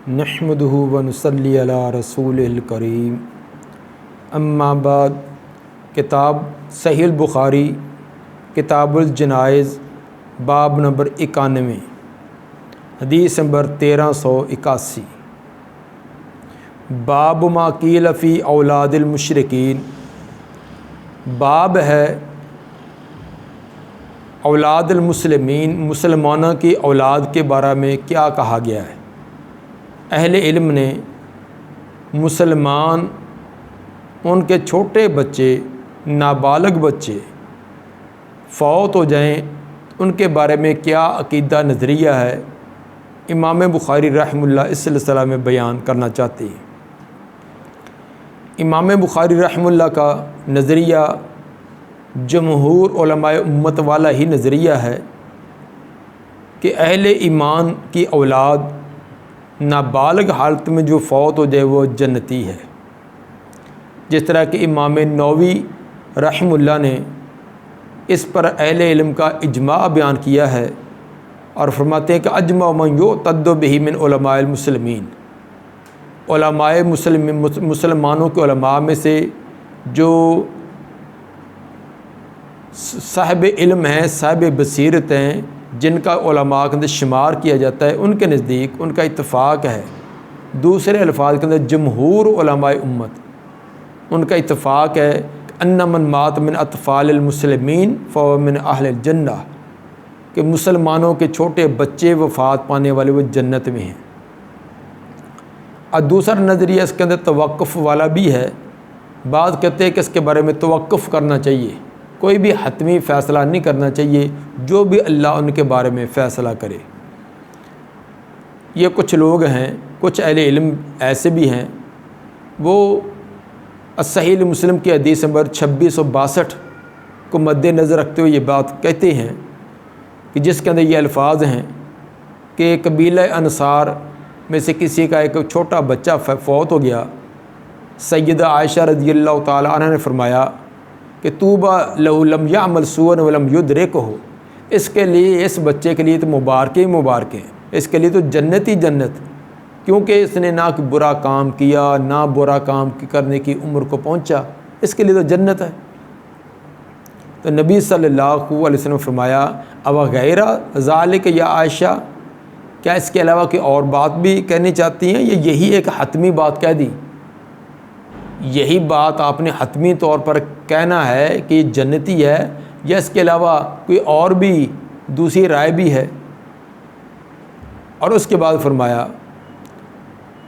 نحمدہ ونصلی علی رسولہ الکریم اما بعد۔ کتاب صحیح البخاری کتاب الجنائز باب نمبر 91 حدیث نمبر 1381۔ باب ما قیل فی اولاد المشرکین، باب ہے اولاد المسلمین، مسلمانوں کی اولاد کے بارے میں کیا کہا گیا ہے۔ اہل علم نے مسلمان ان کے چھوٹے بچے، نابالغ بچے فوت ہو جائیں ان کے بارے میں کیا عقیدہ نظریہ ہے، امام بخاری رحمہ اللہ اس سلسلہ میں بیان کرنا چاہتے ہیں۔ امام بخاری رحمہ اللہ کا نظریہ جمہور علماء امت والا ہی نظریہ ہے کہ اہل ایمان کی اولاد نابالغ حالت میں جو فوت ہو جائے وہ جنتی ہے، جس طرح کہ امام نووی رحمہ اللہ نے اس پر اہل علم کا اجماع بیان کیا ہے اور فرماتے ہیں کہ اجمع من یعتد بہ من علماء المسلمین، علماء مسلمانوں کے علماء میں سے جو صاحب علم ہیں، صاحب بصیرت ہیں، جن کا علماء کے اندر شمار کیا جاتا ہے، ان کے نزدیک ان کا اتفاق ہے۔ دوسرے الفاظ کے اندر جمہور علماء امت ان کا اتفاق ہے کہ ان من مات من اطفال المسلمین فهو من اہل الجنہ، کہ مسلمانوں کے چھوٹے بچے وفات پانے والے وہ جنت میں ہیں۔ اور دوسرا نظریہ اس کے اندر توقف والا بھی ہے۔ بعض کہتے ہیں کہ اس کے بارے میں توقف کرنا چاہیے، کوئی بھی حتمی فیصلہ نہیں کرنا چاہیے، جو بھی اللہ ان کے بارے میں فیصلہ کرے۔ یہ کچھ لوگ ہیں، کچھ اہل علم ایسے بھی ہیں، وہ صحیح مسلم کی حدیث نمبر 2662 کو مد نظر رکھتے ہوئے یہ بات کہتے ہیں کہ جس کے اندر یہ الفاظ ہیں کہ قبیلہ انصار میں سے کسی کا ایک چھوٹا بچہ فوت ہو گیا۔ سیدہ عائشہ رضی اللہ تعالی عنہ نے فرمایا کہ طوبیٰ لہ لم یعمل سوءا ولم یدرکہ، اس کے لیے، اس بچے کے لیے تو مبارک ہی مبارک ہیں، اس کے لیے تو جنت ہی جنت، کیونکہ اس نے نہ کوئی برا کام کیا، نہ برا کام کرنے کی عمر کو پہنچا، اس کے لیے تو جنت ہے۔ تو نبی صلی اللہ علیہ وسلم فرمایا او غیر ذالک یا عائشہ، کیا اس کے علاوہ کوئی اور بات بھی کہنی چاہتی ہیں، یا یہی ایک حتمی بات کہہ دی؟ یہی بات آپ نے حتمی طور پر کہنا ہے کہ یہ جنتی ہے، یا اس کے علاوہ کوئی اور بھی دوسری رائے بھی ہے؟ اور اس کے بعد فرمایا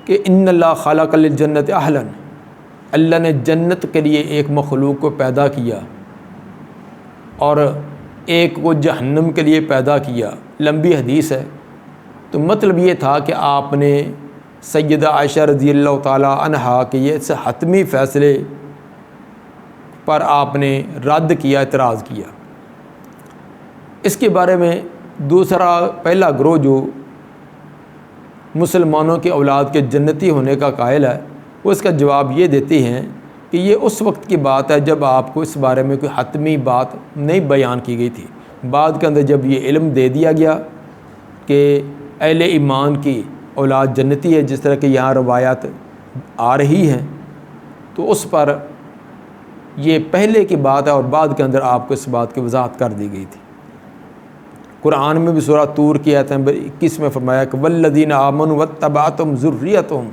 کہ ان اللہ خلق للجنت اہلا، اللہ نے جنت کے لیے ایک مخلوق کو پیدا کیا اور ایک کو جہنم کے لیے پیدا کیا۔ لمبی حدیث ہے، تو مطلب یہ تھا کہ آپ نے سیدہ عائشہ رضی اللہ تعالی عنہا کہ یہ اس حتمی فیصلے پر آپ نے رد کیا، اعتراض کیا۔ اس کے بارے میں دوسرا پہلا گروہ جو مسلمانوں کی اولاد کے جنتی ہونے کا قائل ہے، وہ اس کا جواب یہ دیتے ہیں کہ یہ اس وقت کی بات ہے جب آپ کو اس بارے میں کوئی حتمی بات نہیں بیان کی گئی تھی۔ بعد کے اندر جب یہ علم دے دیا گیا کہ اہل ایمان کی اولاد جنتی ہے، جس طرح کہ یہاں روایات آ رہی ہیں، تو اس پر یہ پہلے کی بات ہے اور بعد کے اندر آپ کو اس بات کی وضاحت کر دی گئی تھی۔ قرآن میں بھی سورہ طور کی آیت نمبر 21 میں فرمایا کہ والذین آمنوا واتبعتہم ذریتہم،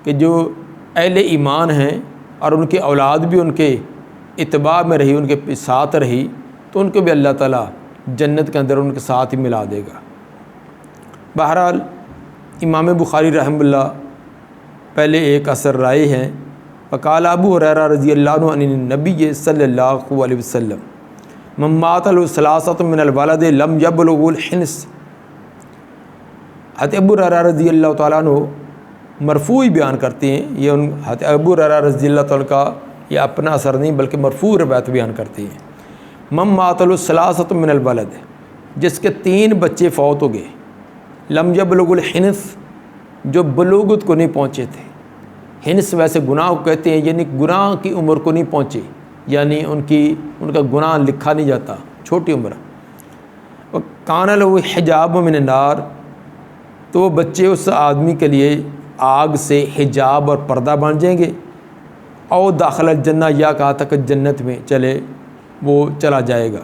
کہ جو اہل ایمان ہیں اور ان کی اولاد بھی ان کے اتباع میں رہی، ان کے ساتھ رہی، تو ان کو بھی اللہ تعالیٰ جنت کے اندر ان کے ساتھ ہی ملا دے گا۔ بہرحال امام بخاری رحمہ اللہ پہلے ایک اثر رائے ہیں، وقال ابو ہریرہ رضی اللہ عنہ عن النبی صلی اللہ علیہ وسلم من مات له ثلاثة من الولد لم يبلغ الحنس۔ حضرت ابو ہریرہ رضی اللہ تعالیٰ عنہ مرفوع بیان کرتے ہیں، یہ ان حضرت ابو ہریرہ رضی اللہ تعالیٰ کا یہ اپنا اثر نہیں بلکہ مرفوع روایت بیان کرتے ہیں۔ من مات له ثلاثة من الولد، جس کے 3 بچے فوت ہو گئے، لم یبلغ الحنس، جو بلوغت کو نہیں پہنچے تھے۔ حنس ویسے گناہ کو کہتے ہیں، یعنی گناہ کی عمر کو نہیں پہنچے، یعنی ان کا گناہ لکھا نہیں جاتا، چھوٹی عمر۔ کان لہ حجاب من النار، تو وہ بچے اس آدمی کے لیے آگ سے حجاب اور پردہ بن جائیں گے، او داخل الجنہ، یا کہا تھا کہ جنت میں وہ چلا جائے گا۔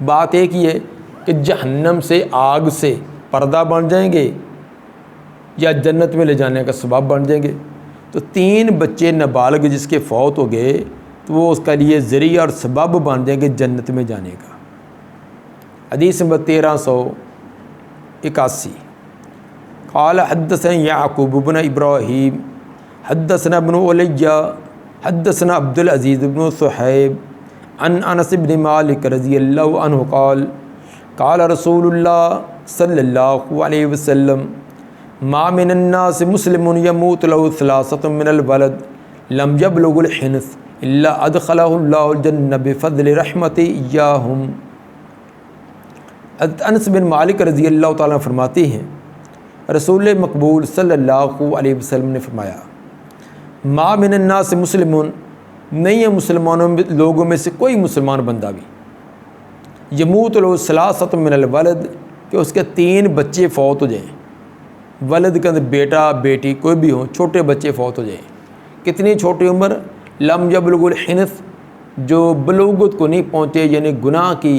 بات ایک ہی ہے کہ جہنم سے، آگ سے پردہ بن جائیں گے یا جنت میں لے جانے کا سبب بن جائیں گے۔ تو 3 بچے نابالغ جس کے فوت ہو گئے تو وہ اس کا لیے ذریعہ اور سبب بن جائیں گے جنت میں جانے کا۔ حدیث نمبر 1381، قال حدثنا یعقوب بن ابراہیم حدثنا ابن علیہ حدثنا عبد العزیز بن صہیب عن انس بن مالک رضی اللہ عنہ قال قال رسول اللہ صلی اللہ علیہ وسلم ما من الناس مسلم يموت له 3 من الولد لم يبلغ الحنث الا ادخله الله الجنہ بفضل رحمتہ ایاہم۔ انس بن مالک رضی اللہ تعالیٰ فرماتے ہیں رسول مقبول صلی اللہ علیہ وسلم نے فرمایا، ما من الناس مسلمون، نہیں ہے مسلمانوں میں، لوگوں میں سے کوئی مسلمان بندہ بھی، یموت له 3 من الولد، کہ اس کے 3 بچے فوت ہو جائیں، ولد کے اندر بیٹا بیٹی کوئی بھی ہوں، چھوٹے بچے فوت ہو جائیں۔ کتنی چھوٹی عمر؟ لم یبلغ الحنث، جو بلوغت کو نہیں پہنچے، یعنی گناہ کی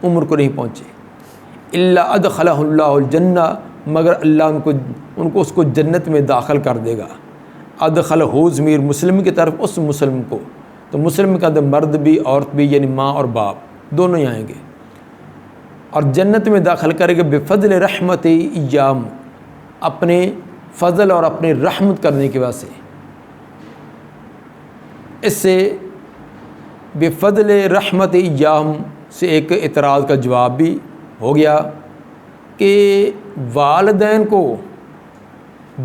عمر کو نہیں پہنچے، الا ادخلہ اللہ الجنہ، مگر اللہ ان کو اس کو جنت میں داخل کر دے گا۔ ادخلہ ضمیر مسلم کی طرف، اس مسلم کو، تو مسلم کے اندر مرد بھی عورت بھی، یعنی ماں اور باپ دونوں ہی آئیں گے، اور جنت میں داخل کرے گا بفضل رحمتہ ایاہم، اپنے فضل اور اپنی رحمت کرنے کی وجہ سے۔ اس سے بفضل رحمت ایاہم سے ایک اعتراض کا جواب بھی ہو گیا کہ والدین کو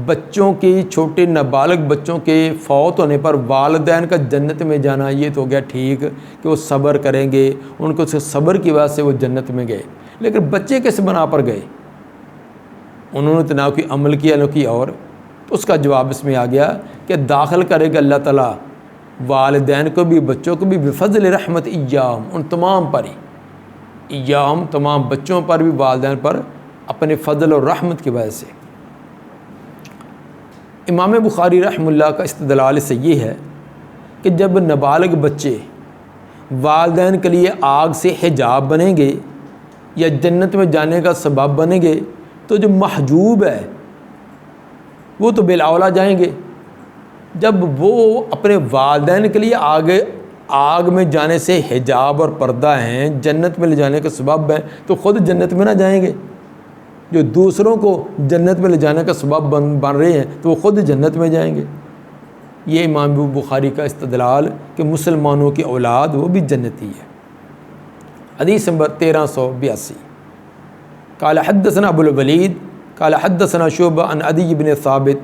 بچوں کی، چھوٹے نابالغ بچوں کے فوت ہونے پر والدین کا جنت میں جانا، یہ تو ہو گیا ٹھیک کہ وہ صبر کریں گے، ان کو صبر کی وجہ سے وہ جنت میں گئے، لیکن بچے کس بنا پر گئے؟ انہوں نے تو نہ کوئی عمل کیا نہ کوئی اور، تو اس کا جواب اس میں آ گیا کہ داخل کرے گا اللہ تعالیٰ والدین کو بھی بچوں کو بھی بفضل رحمت ایاہم، ان تمام پر ہی، ایاہم تمام بچوں پر بھی والدین پر اپنے فضل اور رحمت کی وجہ سے۔ امام بخاری رحمہ اللہ کا استدلال سے یہ ہے کہ جب نابالغ بچے والدین کے لیے آگ سے حجاب بنیں گے یا جنت میں جانے کا سبب بنیں گے، تو جو محجوب ہے وہ تو بالاولیٰ جائیں گے۔ جب وہ اپنے والدین کے لیے آگ میں جانے سے حجاب اور پردہ ہیں، جنت میں لے جانے کا سبب ہے، تو خود جنت میں نہ جائیں گے؟ جو دوسروں کو جنت میں لے جانے کا سبب بن رہے ہیں تو وہ خود جنت میں جائیں گے۔ یہ امام بخاری کا استدلال کہ مسلمانوں کی اولاد وہ بھی جنتی ہے۔ حدیث نمبر 1382، قال حدثنا ابو الولید قال حدثنا شعبہ عن عدی بن ثابت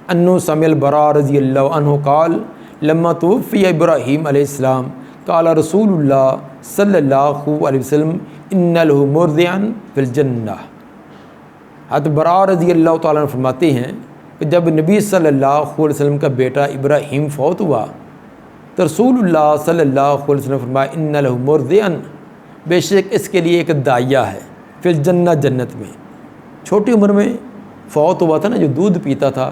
انه سمع البراء رضی اللہ عنہ قال لما توفی ابراہیم علیہ السلام قال رسول اللہ صلی اللہ علیہ وسلم ان له مرضعا فی الجنہ۔ حضرت براء رضی اللہ تعالیٰ عنہ فرماتے ہیں کہ جب نبی صلی اللہ علیہ وسلم کا بیٹا ابراہیم فوت ہوا تو رسول اللہ صلی اللہ علیہ وسلم فرمایا ان له مرضعا، بے شک اس کے لیے ایک داعیہ ہے، فی الجنہ، جنت میں۔ چھوٹی عمر میں فوت ہوا تھا نا، جو دودھ پیتا تھا،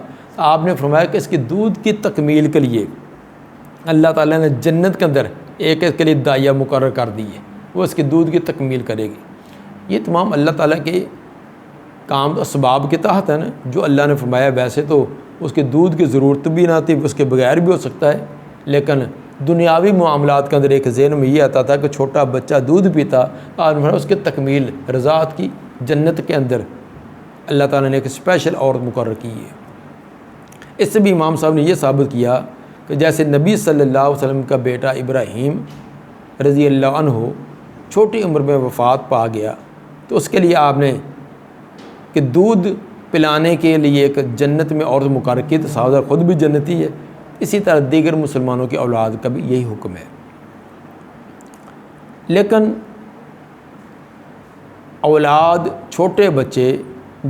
آپ نے فرمایا کہ اس کی دودھ کی تکمیل کے لیے اللہ تعالیٰ نے جنت کے اندر ایک کے لیے داعیہ مقرر کر دی ہے، وہ اس کی دودھ کی تکمیل کرے گی۔ یہ تمام اللہ تعالیٰ کے کام اسباب کے تحت ہے نا، جو اللہ نے فرمایا۔ ویسے تو اس کے دودھ کی ضرورت بھی نہ تھی، اس کے بغیر بھی ہو سکتا ہے، لیکن دنیاوی معاملات کے اندر ایک ذہن میں یہ آتا تھا کہ چھوٹا بچہ دودھ پیتا اور اس کی تکمیل رضاعت کی جنت کے اندر اللہ تعالیٰ نے ایک اسپیشل عورت مقرر کی ہے۔ اس سے بھی امام صاحب نے یہ ثابت کیا کہ جیسے نبی صلی اللہ علیہ وسلم کا بیٹا ابراہیم رضی اللہ عنہ چھوٹی عمر میں وفات پا گیا، تو اس کے لیے آپ نے کہ دودھ پلانے کے لیے ایک جنت میں عورت مقرر کی، تو صاحب خود بھی جنتی ہے۔ اسی طرح دیگر مسلمانوں کی اولاد کا بھی یہی حکم ہے۔ لیکن اولاد، چھوٹے بچے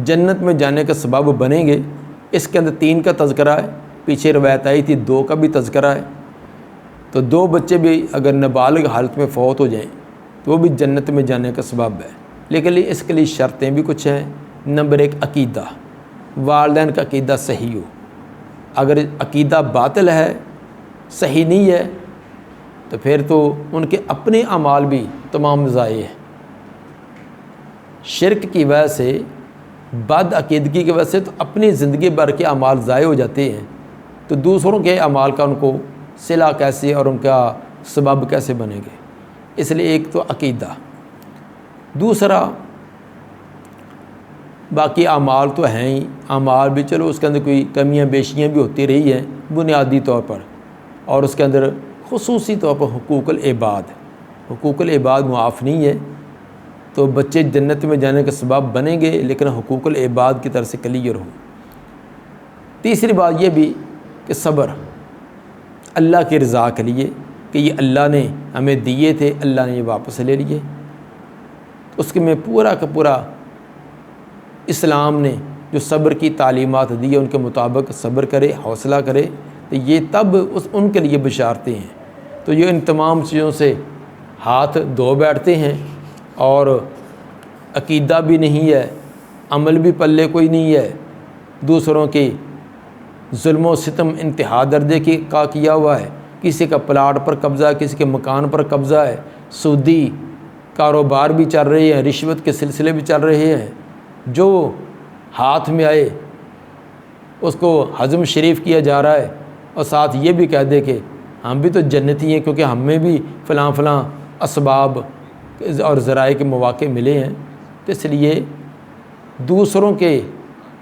جنت میں جانے کا سبب بنیں گے، اس کے اندر 3 کا تذکرہ ہے، پیچھے روایت آئی تھی 2 کا بھی تذکرہ ہے، تو 2 بچے بھی اگر نابالغ حالت میں فوت ہو جائیں تو وہ بھی جنت میں جانے کا سبب ہے۔ لیکن اس کے لیے شرطیں بھی کچھ ہیں نمبر 1 عقیدہ، والدین کا عقیدہ صحیح ہو۔ اگر عقیدہ باطل ہے، صحیح نہیں ہے، تو پھر تو ان کے اپنے اعمال بھی تمام ضائع ہیں۔ شرک کی وجہ سے، بد عقیدگی کی وجہ سے تو اپنی زندگی بھر کے اعمال ضائع ہو جاتے ہیں، تو دوسروں کے اعمال کا ان کو صلہ کیسے اور ان کا سبب کیسے بنے گے؟ اس لیے ایک تو عقیدہ، دوسرا باقی اعمال تو ہیں ہی، اعمال بھی چلو اس کے اندر کوئی کمیاں بیشیاں بھی ہوتی رہی ہیں بنیادی طور پر، اور اس کے اندر خصوصی طور پر حقوق العباد معاف نہیں ہے، تو بچے جنت میں جانے کا سبب بنیں گے، لیکن حقوق العباد کی طرف سے کلیئر ہو۔ تیسری بات یہ بھی کہ صبر اللہ کی رضا کے لیے، کہ یہ اللہ نے ہمیں دیے تھے، اللہ نے یہ واپس لے لیے، اس کے میں پورا کا پورا اسلام نے جو صبر کی تعلیمات دی ہے ان کے مطابق صبر کرے، حوصلہ کرے، تو یہ تب ان کے لیے بشارتیں ہیں۔ تو یہ ان تمام چیزوں سے ہاتھ دھو بیٹھتے ہیں، اور عقیدہ بھی نہیں ہے، عمل بھی پلے کوئی نہیں ہے، دوسروں کی ظلم و ستم انتہا درجے کا کیا ہوا ہے، کسی کا پلاٹ پر قبضہ ہے، کسی کے مکان پر قبضہ ہے، سودی کاروبار بھی چل رہے ہیں، رشوت کے سلسلے بھی چل رہے ہیں، جو ہاتھ میں آئے اس کو ہضم شریف کیا جا رہا ہے، اور ساتھ یہ بھی کہہ دے کہ ہم بھی تو جنتی ہیں کیونکہ ہمیں بھی فلاں فلاں اسباب اور ذرائع کے مواقع ملے ہیں۔ تو اس لیے دوسروں کے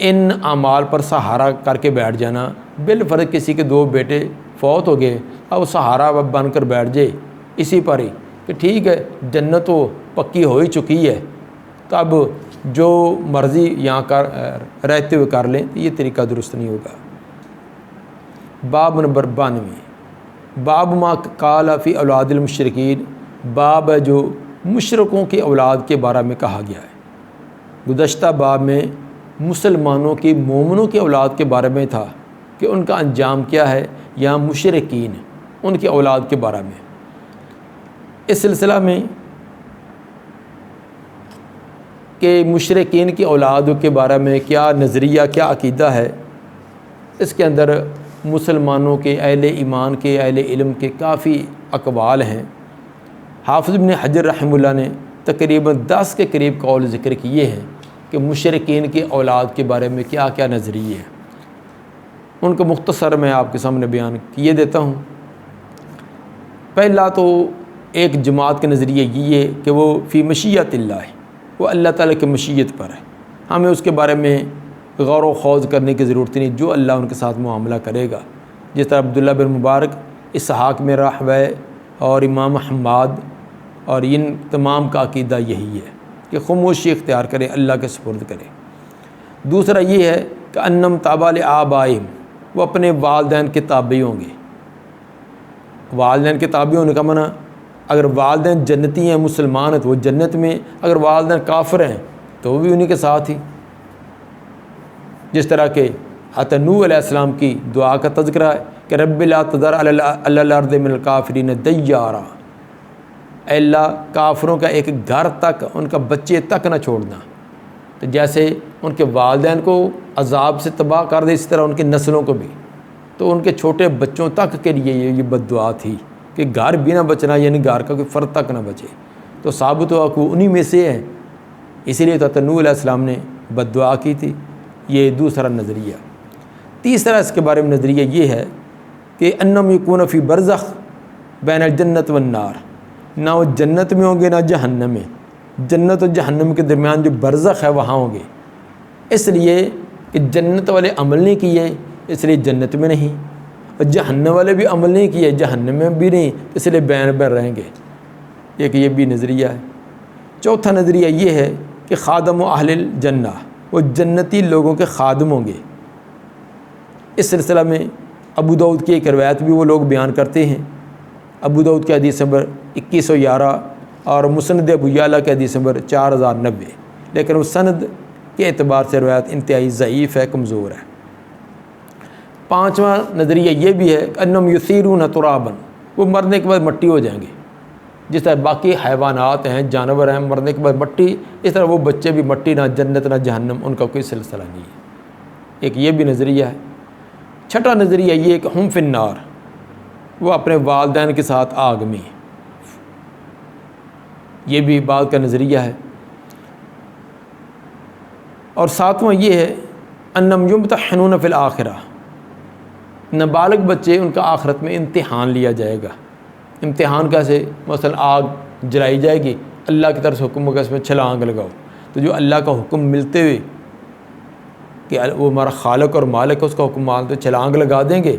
ان اعمال پر سہارا کر کے بیٹھ جانا، بالفرض کسی کے 2 بیٹے فوت ہو گئے، اب وہ سہارا بن کر بیٹھ جائے اسی پر ہی کہ ٹھیک ہے جنت تو پکی ہو ہی چکی ہے، تو اب جو مرضی یہاں رہتے ہوئے کر لیں، تو یہ طریقہ درست نہیں ہوگا۔ باب نمبر 92، باب ما قال فی اولاد المشرکین، باب ہے جو مشرکوں کی اولاد کے بارے میں کہا گیا ہے۔ گزشتہ باب میں مسلمانوں کی، مومنوں کی اولاد کے بارے میں تھا کہ ان کا انجام کیا ہے، یا مشرکین ان کی اولاد کے بارے میں۔ اس سلسلہ میں کہ مشرکین کی اولاد کے بارے میں کیا نظریہ، کیا عقیدہ ہے، اس کے اندر مسلمانوں کے، اہل ایمان کے، اہل علم کے کافی اقوال ہیں۔ حافظ ابن حجر رحمہ اللہ نے تقریباً 10 کے قریب قول ذکر کیے ہیں کہ مشرکین کی اولاد کے بارے میں کیا کیا نظریے ہیں۔ ان کو مختصر میں آپ کے سامنے بیان کیے دیتا ہوں۔ پہلا تو ایک جماعت کا نظریہ یہ ہے کہ وہ فی مشیت اللہ ہے، وہ اللہ تعالیٰ کی مشیت پر ہے، ہمیں اس کے بارے میں غور و خوض کرنے کی ضرورت نہیں، جو اللہ ان کے ساتھ معاملہ کرے گا۔ جس طرح عبداللہ بن مبارک، اسحاق میں راہوے اور امام حماد اور ان تمام کا عقیدہ یہی ہے کہ خاموشی اختیار کرے، اللہ کے سپرد کرے۔ دوسرا یہ ہے کہ انم تابع لآبائہم، وہ اپنے والدین کے تابع ہوں گے۔ والدین کے تابع ہونے کا معنی، اگر والدین جنتی ہیں، مسلمان ہیں تو وہ جنت میں، اگر والدین کافر ہیں تو وہ بھی انہی کے ساتھ ہی۔ جس طرح کہ حضرت نوح علیہ السلام کی دعا کا تذکرہ ہے کہ رب لا تذر علی الارض من الکافرین دیارا، اے اللہ کافروں کا ایک گھر تک، ان کا بچے تک نہ چھوڑنا۔ تو جیسے ان کے والدین کو عذاب سے تباہ کر دے، اس طرح ان کی نسلوں کو بھی۔ تو ان کے چھوٹے بچوں تک کے لیے یہ بد دعا تھی کہ گھر بھی نہ بچنا، یعنی گھر کا کوئی فرد تک نہ بچے۔ تو ثابت ہوا کہ انہی میں سے ہیں، اسی لیے تو نوح علیہ السلام نے بد دعا کی تھی۔ یہ دوسرا نظریہ۔ تیسرا اس کے بارے میں نظریہ یہ ہے کہ انہم یکون فی برزخ بین الجنت والنار، نہ وہ جنت میں ہوں گے نہ جہنم میں، جنت و جہنم کے درمیان جو برزخ ہے وہاں ہوں گے، اس لیے کہ جنت والے عمل نہیں کیے اس لیے جنت میں نہیں، اور جہنم والے بھی عمل نہیں کیے جہنم میں بھی نہیں، اس لیے بین بین رہیں گے۔ ایک یہ بھی نظریہ ہے۔ چوتھا نظریہ یہ ہے کہ خادم و اہل الجنہ، وہ جنتی لوگوں کے خادم ہوں گے۔ اس سلسلہ میں ابو داؤد کی ایک روایت بھی وہ لوگ بیان کرتے ہیں۔ ابو داؤد کی حدیث نمبر 2111 اور مسند ابو یعلا کی حدیث نمبر 4090، لیکن وہ سند کے اعتبار سے روایت انتہائی ضعیف ہے، کمزور ہے۔ پانچواں نظریہ یہ بھی ہے کہ انہم یثیرون ترابا، وہ مرنے کے بعد مٹی ہو جائیں گے۔ جس طرح باقی حیوانات ہیں، جانور ہیں، مرنے کے بعد مٹی، اس طرح وہ بچے بھی مٹی، نہ جنت نہ جہنم، ان کا کوئی سلسلہ نہیں ہے۔ ایک یہ بھی نظریہ ہے۔ چھٹا نظریہ یہ کہ ہم فی النار، وہ اپنے والدین کے ساتھ آگ میں، یہ بھی بات کا نظریہ ہے۔ اور ساتواں یہ ہے انہم یمتحنون فی الآخرہ، نابالغ بچے ان کا آخرت میں امتحان لیا جائے گا۔ امتحان کیسے؟ مثلا آگ جلائی جائے گی، اللہ کی طرف سے حکم ہوگا اس میں چھلانگ لگاؤ، تو جو اللہ کا حکم ملتے ہوئے کہ وہ ہمارا خالق اور مالک ہے، اس کا حکم مانتے چھلانگ لگا دیں گے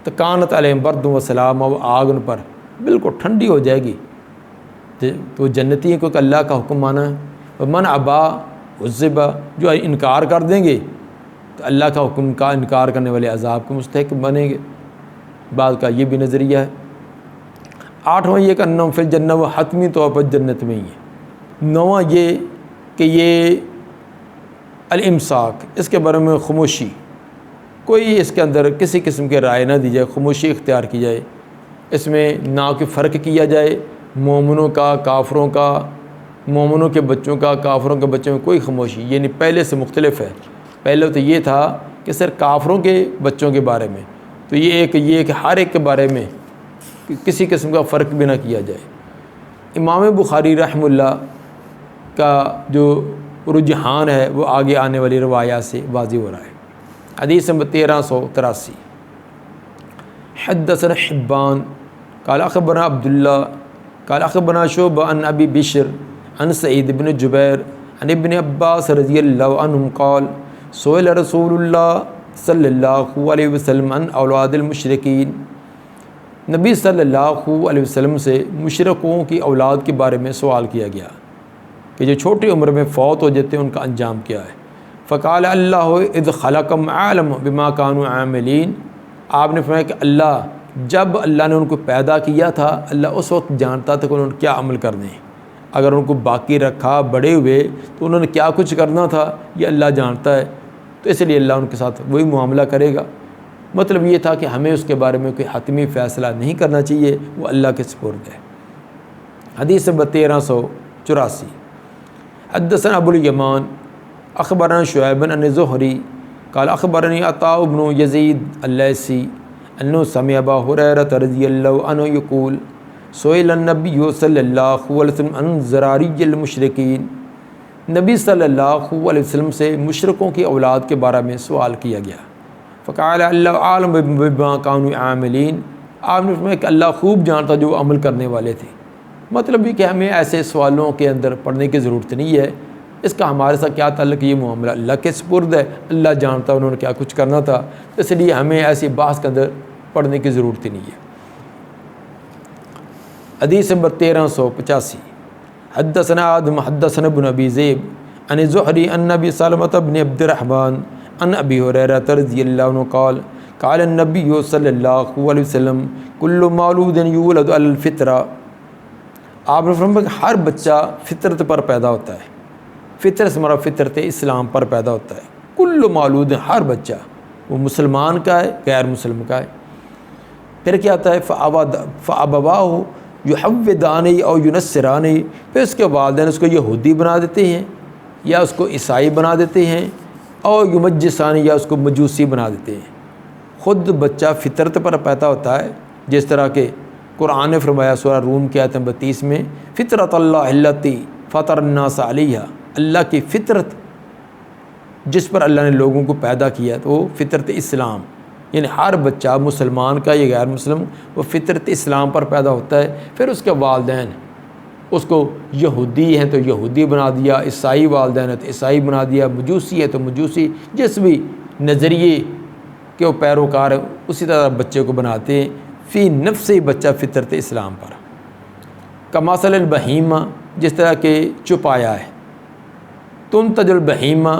تو کانت علیہم برد و سلام، وہ آگ ان پر بالکل ٹھنڈی ہو جائے گی، تو جنتی ہیں کیونکہ اللہ کا حکم مانا ہے۔ من ابا عذب، جو انکار کر دیں گے تو اللہ کا حکم کا انکار کرنے والے عذاب کے مستحق بنیں گے۔ بعد کا یہ بھی نظریہ ہے۔ آٹھواں یہ کہ انہم فی الجنہ، وہ حتمی طور پر جنت میں ہی ہے۔ نواں یہ کہ یہ الامساک، اس کے بارے میں خاموشی، کوئی اس کے اندر کسی قسم کے رائے نہ دی جائے، خاموشی اختیار کی جائے، اس میں نہ کوئی فرق کیا جائے مومنوں کا کافروں کا، مومنوں کے بچوں کا کافروں کے بچوں میں کوئی خاموشی، یعنی پہلے سے مختلف ہے۔ پہلے تو یہ تھا کہ صرف کافروں کے بچوں کے بارے میں، تو یہ کہ ہر ایک کے بارے میں کسی قسم کا فرق بھی نہ کیا جائے۔ امام بخاری رحمہ اللہ کا جو رجحان ہے وہ آگے آنے والی روایات سے واضح ہو رہا ہے۔ حدیث نمبر 1383، حدثنا حبان قال اخبرنا عبداللہ قال اخبرنا شعبہ عن ابی بشر عن سعید بن جبیر عن ابن عباس رضی اللہ عنہم قال سئل رسول اللہ صلی اللہ علیہ وسلم عن اولاد المشرکین، نبی صلی اللہ علیہ وسلم سے مشرکوں کی اولاد کے بارے میں سوال کیا گیا کہ جو چھوٹی عمر میں فوت ہو جاتے ہیں ان کا انجام کیا ہے۔ فقال اللہ اذ خلقم عالم بما كانوا عاملین، آپ نے فرمایا کہ جب اللہ نے ان کو پیدا کیا تھا، اللہ اس وقت جانتا تھا کہ انہوں نے کیا عمل کرنے ہیں۔ اگر ان کو باقی رکھا بڑے ہوئے تو انہوں نے کیا کچھ کرنا تھا یہ اللہ جانتا ہے، تو اس لیے اللہ ان کے ساتھ وہی معاملہ کرے گا۔ مطلب یہ تھا کہ ہمیں اس کے بارے میں کوئی حتمی فیصلہ نہیں کرنا چاہیے، وہ اللہ کے سپرد ہے۔ حدیث نمبر 1384، حدثنا ابو الیمان اخبرنا شعیب عن زہری قال اخبرنی عطاء بن یزید اللیثی انه سمع ابا ہریرہ رضی اللہ عنہ یقول سئل النبی صلی اللہ علیہ وسلم عن ذراری المشرکین، نبی صلی اللہ علیہ وسلم سے مشرکوں کی اولاد کے بارے میں سوال کیا گیا۔ فقال اللہ عالم بما كانوا عاملین، آپ نے فرمایا کہ اللہ خوب جانتا جو عمل کرنے والے تھے۔ مطلب یہ کہ ہمیں ایسے سوالوں کے اندر پڑھنے کی ضرورت نہیں ہے، اس کا ہمارے ساتھ کیا تعلق، یہ معاملہ اللہ کے سپرد ہے، اللہ جانتا انہوں نے کیا کچھ کرنا تھا، اس لیے ہمیں ایسی بحث کے اندر پڑھنے کی ضرورت ہی نہیں ہے۔ حدیث نمبر 1385، حدثنا آدم حدثنا ابن ابی ذئب عن زہری عن نبی سلمۃ بن عبد الرحمن عن ابی ہریرہ رضی اللہ عنہ قال قال النبی صلی اللہ علیہ وسلم کل مولود یولد علی الفطرہ، آپ نے فرمایا کہ ہر بچہ فطرت پر پیدا ہوتا ہے، فطرت سے ہمارا فطرت اسلام پر پیدا ہوتا ہے۔ کل مولود، ہر بچہ، وہ مسلمان کا ہے غیر مسلم کا ہے۔ پھر کیا آتا ہے فَأَبَوَاهُ يُحَوِّدَانِهِ أَوْ يُنَصِّرَانِهِ، پھر اس کے والدین اس کو یہودی بنا دیتے ہیں یا اس کو عیسائی بنا دیتے ہیں، اور یمجسانی، یا اس کو مجوسی بنا دیتے ہیں۔ خود بچہ فطرت پر پیدا ہوتا ہے، جس طرح کہ قرآن نے فرمایا سورہ روم کی آیت نمبر 30 میں فطرت اللہ التی فطر الناس علیہا، اللہ کی فطرت جس پر اللہ نے لوگوں کو پیدا کیا تو وہ فطرت اسلام، یعنی ہر بچہ مسلمان کا یا غیر مسلم وہ فطرت اسلام پر پیدا ہوتا ہے۔ پھر اس کے والدین اس کو یہودی ہیں تو یہودی بنا دیا، عیسائی والدین ہے تو عیسائی بنا دیا، مجوسی ہے تو مجوسی، جس بھی نظریے کے وہ پیروکار ہیں اسی طرح بچے کو بناتے ہیں۔ فی نفس ہی بچہ فطرت اسلام پر، کمثل البہیمہ، جس طرح کہ چپایا ہے، تنتج البہیمہ،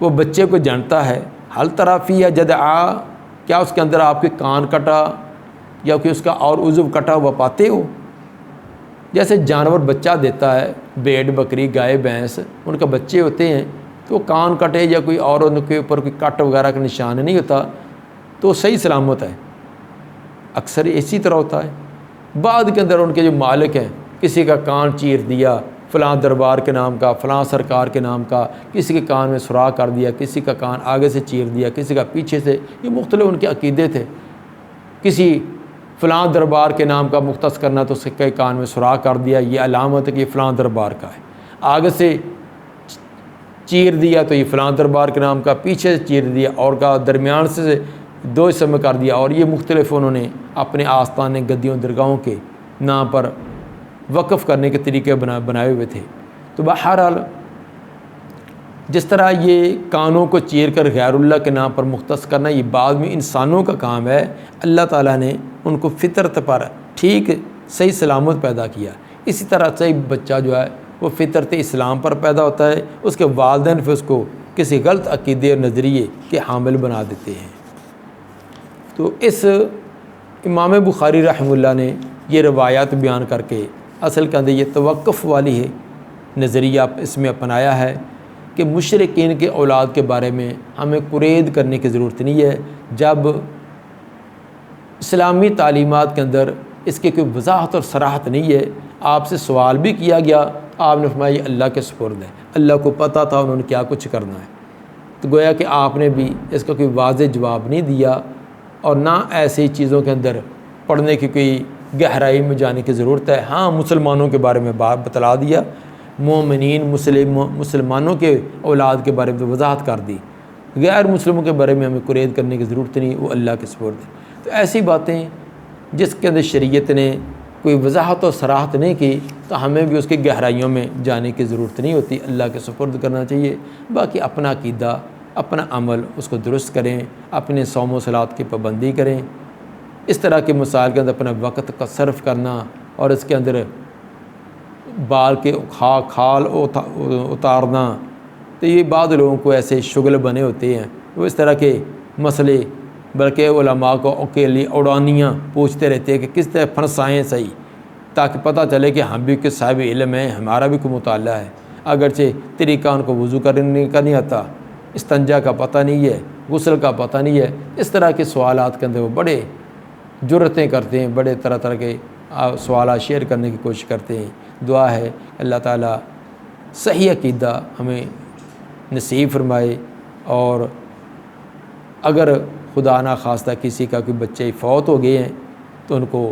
وہ بچے کو جانتا ہے، حل تری فیہا جدعا، کیا اس کے اندر آپ کے کان کٹا یا کہ اس کا اور عضو کٹا ہوا پاتے ہو؟ جیسے جانور بچہ دیتا ہے، بھیڑ بکری گائے بھینس ان کا بچے ہوتے ہیں تو وہ کان کٹے یا کوئی اور ان کے اوپر کوئی کٹ وغیرہ کا نشان نہیں ہوتا تو صحیح سلامت ہے، اکثر اسی طرح ہوتا ہے۔ بعد کے اندر ان کے جو مالک ہیں کسی کا کان چیر دیا فلاں دربار کے نام کا، فلاں سرکار کے نام کا، کسی کے کان میں سوراخ کر دیا، کسی کا کان آگے سے چیر دیا، کسی کا پیچھے سے، یہ مختلف ان کے عقیدے تھے۔ کسی فلاں دربار کے نام کا مختص کرنا تو اس کے کان میں سوراخ کر دیا، یہ علامت ہے کہ یہ فلاں دربار کا ہے۔ آگے سے چیر دیا تو یہ فلاں دربار کے نام کا، پیچھے سے چیر دیا اور کا، درمیان سے دو حصے میں کر دیا، اور یہ مختلف انہوں نے اپنے آستانے گدیوں درگاہوں کے نام پر وقف کرنے کے طریقے بنائے ہوئے تھے۔ تو بہرحال جس طرح یہ کانوں کو چیر کر غیر اللہ کے نام پر مختص کرنا یہ بعد میں انسانوں کا کام ہے، اللہ تعالیٰ نے ان کو فطرت پر ٹھیک صحیح سلامت پیدا کیا۔ اسی طرح صحیح بچہ جو ہے وہ فطرت اسلام پر پیدا ہوتا ہے، اس کے والدین پھر اس کو کسی غلط عقیدے اور نظریے کے حامل بنا دیتے ہیں۔ تو اس امام بخاری رحمہ اللہ نے یہ روایات بیان کر کے اصل کے اندر یہ توقف والی ہے نظریہ اس میں اپنایا ہے کہ مشرکین کے اولاد کے بارے میں ہمیں قرید کرنے کی ضرورت نہیں ہے، جب اسلامی تعلیمات کے اندر اس کی کوئی وضاحت اور صراحت نہیں ہے۔ آپ سے سوال بھی کیا گیا، آپ نے فرمایا یہ اللہ کے سپرد ہے، اللہ کو پتہ تھا انہوں نے کیا کچھ کرنا ہے، تو گویا کہ آپ نے بھی اس کا کوئی واضح جواب نہیں دیا، اور نہ ایسی چیزوں کے اندر پڑھنے کی کوئی گہرائی میں جانے کی ضرورت ہے۔ ہاں مسلمانوں کے بارے میں بات بتلا دیا، مومنین مسلمانوں کے اولاد کے بارے میں وضاحت کر دی، غیر مسلموں کے بارے میں ہمیں قرید کرنے کی ضرورت نہیں، وہ اللہ کے سپرد ہے۔ تو ایسی باتیں جس کے اندر شریعت نے کوئی وضاحت اور صراحت نہیں کی تو ہمیں بھی اس کی گہرائیوں میں جانے کی ضرورت نہیں ہوتی، اللہ کے سپرد کرنا چاہیے۔ باقی اپنا عقیدہ اپنا عمل اس کو درست کریں، اپنے صوم و صلات کی پابندی کریں، اس طرح کے مسائل کے اندر اپنا وقت کا صرف کرنا، اور اس کے اندر بال کے کھال اتارنا، تو یہ بعض لوگوں کو ایسے شغل بنے ہوتے ہیں وہ اس طرح کے مسئلے بلکہ علماء کو کے لیے اڑانیاں پوچھتے رہتے ہیں کہ کس طرح پھنسائیں صحیح، تاکہ پتہ چلے کہ ہم بھی کس صاحب علم ہیں، ہمارا بھی کوئی مطالعہ ہے، اگرچہ طریقہ ان کو وضو کرنے کا نہیں آتا، استنجا کا پتہ نہیں ہے، غسل کا پتہ نہیں ہے۔ اس طرح کے سوالات کے اندر وہ بڑے جرتیں کرتے ہیں، بڑے طرح طرح کے سوالات شیئر کرنے کی کوشش کرتے ہیں۔ دعا ہے اللہ تعالیٰ صحیح عقیدہ ہمیں نصیب فرمائے، اور اگر خدا نہ خواستہ کسی کا کوئی بچے فوت ہو گئے ہیں تو ان کو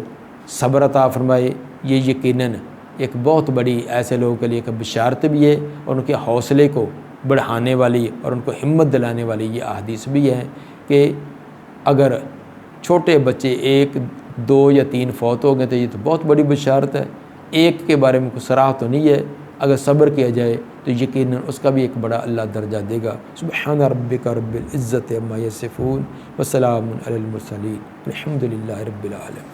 صبر عطا فرمائے۔ یہ یقیناً ایک بہت بڑی ایسے لوگوں کے لیے ایک بشارت بھی ہے، اور ان کے حوصلے کو بڑھانے والی اور ان کو ہمت دلانے والی یہ احادیث بھی ہیں کہ اگر چھوٹے بچے 1 2 یا 3 فوت ہو گئے تو یہ تو بہت بڑی بشارت ہے، ایک کے بارے میں کوئی صراحت تو نہیں ہے، اگر صبر کیا جائے تو یقیناً اس کا بھی ایک بڑا اللہ درجہ دے گا۔ سبحان ربک رب العزت عما یصفون وسلام علی المرسلین الحمد للہ رب العالمین۔